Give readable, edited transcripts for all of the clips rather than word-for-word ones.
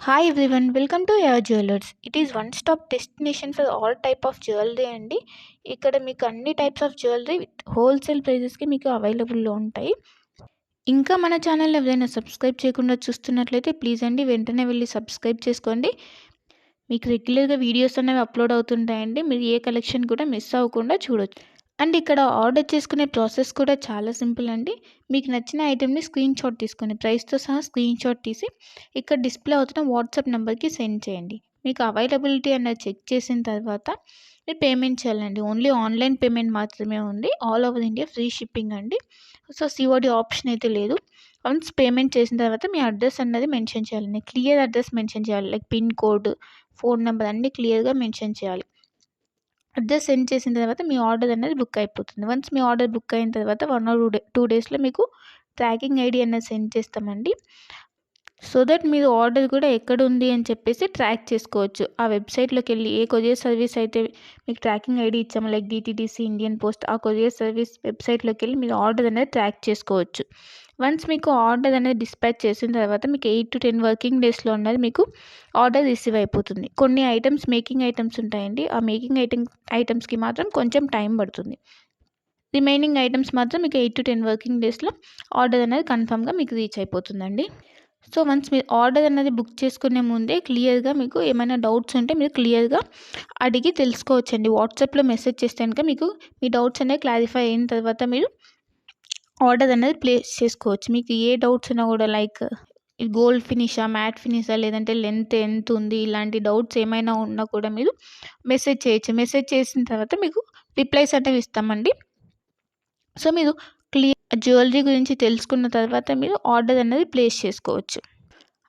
Hi everyone, welcome to your jewellers. It is one stop destination for all type of jewellery అండి. ఇక్కడ మీకు అన్ని types of jewellery with wholesale ప్రైజెస్కి మీకు అవైలబుల్లో ఉంటాయి. ఇంకా మన ఛానల్ ఎవరైనా సబ్స్క్రైబ్ చేయకుండా చూస్తున్నట్లయితే ప్లీజ్ అండి వెంటనే వెళ్ళి సబ్స్క్రైబ్ చేసుకోండి. మీకు రెగ్యులర్గా వీడియోస్ అనేవి అప్లోడ్ అవుతుంటాయండి. మీరు ఏ కలెక్షన్ కూడా మిస్ అవ్వకుండా చూడొచ్చు. అండ్ ఇక్కడ ఆర్డర్ చేసుకునే ప్రాసెస్ కూడా చాలా సింపుల్ అండి. మీకు నచ్చిన ఐటెంని స్క్రీన్ షాట్ తీసుకొని ప్రైస్తో సహా స్క్రీన్ షాట్ తీసి ఇక్కడ డిస్ప్లే అవుతున్న వాట్సాప్ నెంబర్కి సెండ్ చేయండి. మీకు అవైలబిలిటీ అన్నది చెక్ చేసిన తర్వాత మీరు పేమెంట్ చేయాలండి. ఓన్లీ ఆన్లైన్ పేమెంట్ మాత్రమే ఉంది. All over India free shipping అండి. సో సిఓడి ఆప్షన్ అయితే లేదు. వన్స్ పేమెంట్ చేసిన తర్వాత మీ అడ్రస్ అన్నది మెన్షన్ చేయాలండి. క్లియర్ అడ్రస్ మెన్షన్ చేయాలి. Like pin code, phone number అన్నీ క్లియర్గా మెన్షన్ చేయాలి. అడ్రస్ సెండ్ చేసిన తర్వాత మీ ఆర్డర్ అనేది బుక్ అయిపోతుంది. వన్స్ మీ ఆర్డర్ బుక్ అయిన తర్వాత 1 ఆర్ 2 డేస్లో మీకు ట్రాకింగ్ ఐడి అనేది సెండ్ చేస్తామండి. సో దట్ మీరు ఆర్డర్ కూడా ఎక్కడ ఉంది అని చెప్పేసి ట్రాక్ చేసుకోవచ్చు. ఆ వెబ్సైట్లోకి వెళ్ళి ఏ కొరియర్ సర్వీస్ అయితే మీకు ట్రాకింగ్ ఐడి ఇచ్చామో లైక్ డిటీడీసీ, ఇండియన్ పోస్ట్, ఆ కొరియర్ సర్వీస్ వెబ్సైట్లోకి వెళ్ళి మీరు ఆర్డర్ అనేది ట్రాక్ చేసుకోవచ్చు. వన్స్ మీకు ఆర్డర్ అనేది డిస్పాచ్ చేసిన తర్వాత మీకు 8 to 10 వర్కింగ్ డేస్లో ఉన్నది మీకు ఆర్డర్ రిసీవ్ అయిపోతుంది. కొన్ని ఐటమ్స్ మేకింగ్ ఐటమ్స్ ఉంటాయండి. ఆ మేకింగ్ ఐటమ్స్కి మాత్రం కొంచెం టైం పడుతుంది. రిమైనింగ్ ఐటమ్స్ మాత్రం మీకు 8 to 10 వర్కింగ్ డేస్లో ఆర్డర్ అనేది కన్ఫామ్గా మీకు రీచ్ అయిపోతుందండి. సో వన్స్ మీరు ఆర్డర్ అనేది బుక్ చేసుకునే ముందే క్లియర్గా మీకు ఏమైనా డౌట్స్ ఉంటే మీరు క్లియర్గా అడిగి తెలుసుకోవచ్చండి. వాట్సాప్లో మెసేజ్ చేస్తే కనుక మీకు మీ డౌట్స్ అనేవి క్లారిఫై అయిన తర్వాత మీరు ఆర్డర్ అనేది ప్లేస్ చేసుకోవచ్చు. మీకు ఏ డౌట్స్ ఉన్నా కూడా లైక్ గోల్డ్ ఫినిషా, మ్యాట్ ఫినిషా, లేదంటే లెంత్ ఎంత ఉంది, ఇలాంటి డౌట్స్ ఏమైనా ఉన్నా కూడా మీరు మెసేజ్ చేయొచ్చు. మెసేజ్ చేసిన తర్వాత మీకు రిప్లైస్ అనేవి ఇస్తామండి. సో మీరు జ్యువెలరీ గురించి తెలుసుకున్న తర్వాత మీరు ఆర్డర్ అనేది ప్లేస్ చేసుకోవచ్చు.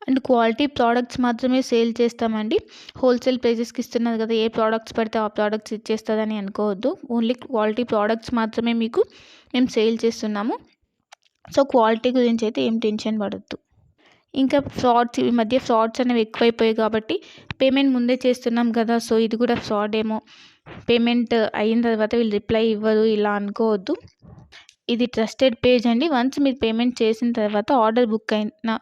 అండ్ క్వాలిటీ ప్రోడక్ట్స్ మాత్రమే సేల్ చేస్తామండి. హోల్సేల్ ప్రైజెస్కి ఇస్తున్నారు కదా, ఏ ప్రోడక్ట్స్ పడితే ఆ ప్రోడక్ట్స్ ఇచ్చేస్తుందని అనుకోవద్దు. ఓన్లీ క్వాలిటీ ప్రోడక్ట్స్ మాత్రమే మీకు మేము సేల్ చేస్తున్నాము. సో క్వాలిటీ గురించి అయితే ఏం టెన్షన్ పడద్దు. ఇంకా ఈ మధ్య ఫ్రాడ్స్ అనేవి ఎక్కువైపోయాయి కాబట్టి పేమెంట్ ముందే చేస్తున్నాం కదా, సో ఇది కూడా ఫ్రాడ్ ఏమో, పేమెంట్ అయిన తర్వాత వీళ్ళు రిప్లై ఇవ్వరు ఇలా అనుకోవద్దు. ఇది ట్రస్టెడ్ పేజ్ అండి. వన్స్ మీరు పేమెంట్ చేసిన తర్వాత ఆర్డర్ బుక్ అయిన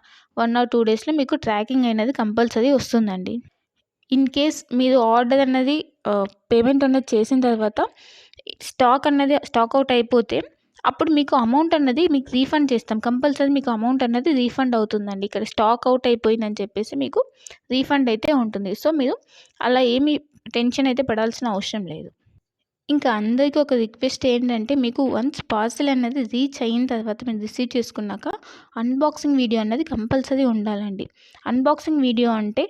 1 or 2 డేస్లో మీకు ట్రాకింగ్ అనేది కంపల్సరీ వస్తుందండి. ఇన్ కేస్ మీరు ఆర్డర్ అన్నది పేమెంట్ అనేది చేసిన తర్వాత స్టాక్ అవుట్ అయిపోతే అప్పుడు మీకు అమౌంట్ అన్నది మీకు రీఫండ్ చేస్తాం. కంపల్సరీ మీకు అమౌంట్ అన్నది రీఫండ్ అవుతుందండి. ఇక్కడ స్టాక్ అవుట్ అయిపోయిందని చెప్పేసి మీకు రీఫండ్ అయితే ఉంటుంది. సో మీరు అలా ఏమీ టెన్షన్ అయితే పడాల్సిన అవసరం లేదు. ఇంకా అందరికీ ఒక రిక్వెస్ట్ ఏంటంటే, మీకు వన్స్ పార్సెల్ అనేది రీచ్ అయిన తర్వాత మీరు రిసీవ్ చేసుకున్నాక అన్బాక్సింగ్ వీడియో అన్నది కంపల్సరీ ఉండాలండి. అన్బాక్సింగ్ వీడియో అంటే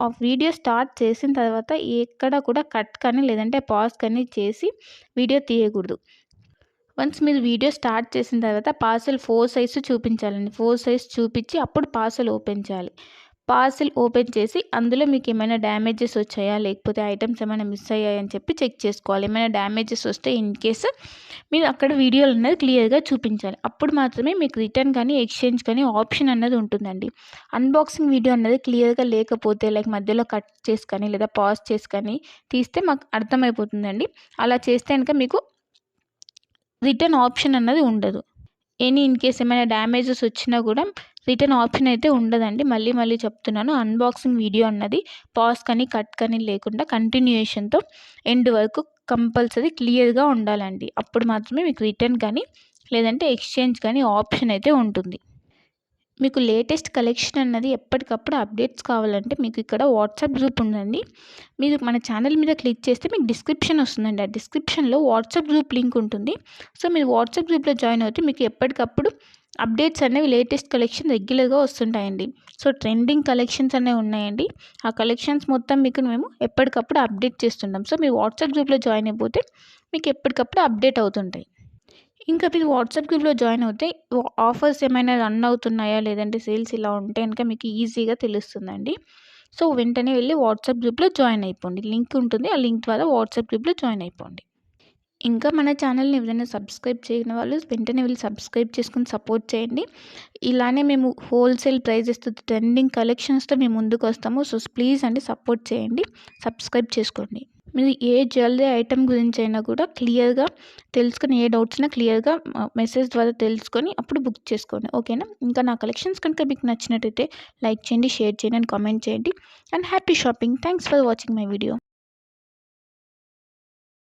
ఆ వీడియో స్టార్ట్ చేసిన తర్వాత ఎక్కడ కూడా కట్ కానీ లేదంటే పాజ్ కానీ చేసి వీడియో తీయకూడదు. వన్స్ మీరు వీడియో స్టార్ట్ చేసిన తర్వాత పార్సెల్ 4 సైజు చూపించాలండి. 4 సైజ్ చూపించి అప్పుడు పార్సెల్ ఓపెన్ చేయాలి. పార్సెల్ ఓపెన్ చేసి అందులో మీకు ఏమైనా డ్యామేజెస్ వచ్చాయా, లేకపోతే ఐటమ్స్ ఏమైనా మిస్ అయ్యాయా అని చెప్పి చెక్ చేసుకోవాలి. ఏమైనా డ్యామేజెస్ వస్తే ఇన్ కేసు మీరు అక్కడ వీడియోలు అనేది క్లియర్గా చూపించాలి. అప్పుడు మాత్రమే మీకు రిటర్న్ కానీ ఎక్స్చేంజ్ కానీ ఆప్షన్ అన్నది ఉంటుందండి. అన్బాక్సింగ్ వీడియో అన్నది క్లియర్గా లేకపోతే లైక్ మధ్యలో కట్ చేసి కానీ లేదా పాజ్ చేసి కానీ తీస్తే మాకు అర్థమైపోతుందండి. అలా చేస్తే కనుక మీకు రిటర్న్ ఆప్షన్ అన్నది ఉండదు. ఇన్ కేస్ ఏమైనా డ్యామేజెస్ వచ్చినా కూడా రిటర్న్ ఆప్షన్ అయితే ఉండదండి. మళ్ళీ చెప్తున్నాను, అన్బాక్సింగ్ వీడియో అన్నది పాజ్ కానీ కట్ కానీ లేకుండా కంటిన్యూయేషన్తో ఎండ్ వరకు కంపల్సరీ క్లియర్గా ఉండాలండి. అప్పుడు మాత్రమే మీకు రిటర్న్ కానీ లేదంటే ఎక్స్చేంజ్ కానీ ఆప్షన్ అయితే ఉంటుంది. మీకు లేటెస్ట్ కలెక్షన్ అన్నది ఎప్పటికప్పుడు అప్డేట్స్ కావాలంటే మీకు ఇక్కడ వాట్సాప్ గ్రూప్ ఉందండి. మీరు మన ఛానల్ మీద క్లిక్ చేస్తే మీకు డిస్క్రిప్షన్ వస్తుందండి. ఆ డిస్క్రిప్షన్లో వాట్సాప్ గ్రూప్ లింక్ ఉంటుంది. సో మీరు వాట్సాప్ గ్రూప్లో జాయిన్ అవుతే మీకు ఎప్పటికప్పుడు అప్డేట్స్ అనేవి లేటెస్ట్ కలెక్షన్ రెగ్యులర్గా వస్తుంటాయండి. సో ట్రెండింగ్ కలెక్షన్స్ అనేవి ఉన్నాయండి. ఆ కలెక్షన్స్ మొత్తం మీకు మేము ఎప్పటికప్పుడు అప్డేట్ చేస్తుంటాం. సో మీరు వాట్సాప్ గ్రూప్లో జాయిన్ అయిపోతే మీకు ఎప్పటికప్పుడు అప్డేట్ అవుతుంటాయి. ఇంకా మీరు వాట్సాప్ గ్రూప్లో జాయిన్ అవుతే ఆఫర్స్ ఏమైనా రన్ అవుతున్నాయా, లేదంటే సేల్స్ ఇలా ఉంటే కనుక మీకు ఈజీగా తెలుస్తుందండి. సో వెంటనే వెళ్ళి వాట్సాప్ గ్రూప్లో జాయిన్ అయిపోండి. లింక్ ఉంటుంది, ఆ లింక్ ద్వారా వాట్సాప్ గ్రూప్లో జాయిన్ అయిపోండి. ఇంకా మన ఛానల్ని ఎవరైనా సబ్స్క్రైబ్ చేయని వాళ్ళు వెంటనే వెళ్ళి సబ్స్క్రైబ్ చేసుకుని సపోర్ట్ చేయండి. ఇలానే మేము హోల్సేల్ ప్రైజెస్తో ట్రెండింగ్ కలెక్షన్స్తో మేము ముందుకు వస్తాము. సో ప్లీజ్ అండి సపోర్ట్ చేయండి, సబ్స్క్రైబ్ చేసుకోండి. మీరు ఏ జ్యువెలరీ ఐటెం గురించైనా కూడా క్లియర్‌గా తెలుసుకొని, ఏ డౌట్స్ ఉన్నా క్లియర్‌గా మెసేజ్ ద్వారా తెలుసుకొని అప్పుడు బుక్ చేసుకోండి. ఓకేనా? ఇంకా నా కలెక్షన్స్ కనుక మీకు నచ్చినట్టయితే లైక్ చేయండి, షేర్ చేయండి అండ్ కామెంట్ చేయండి. And happy shopping. Thanks for watching my video.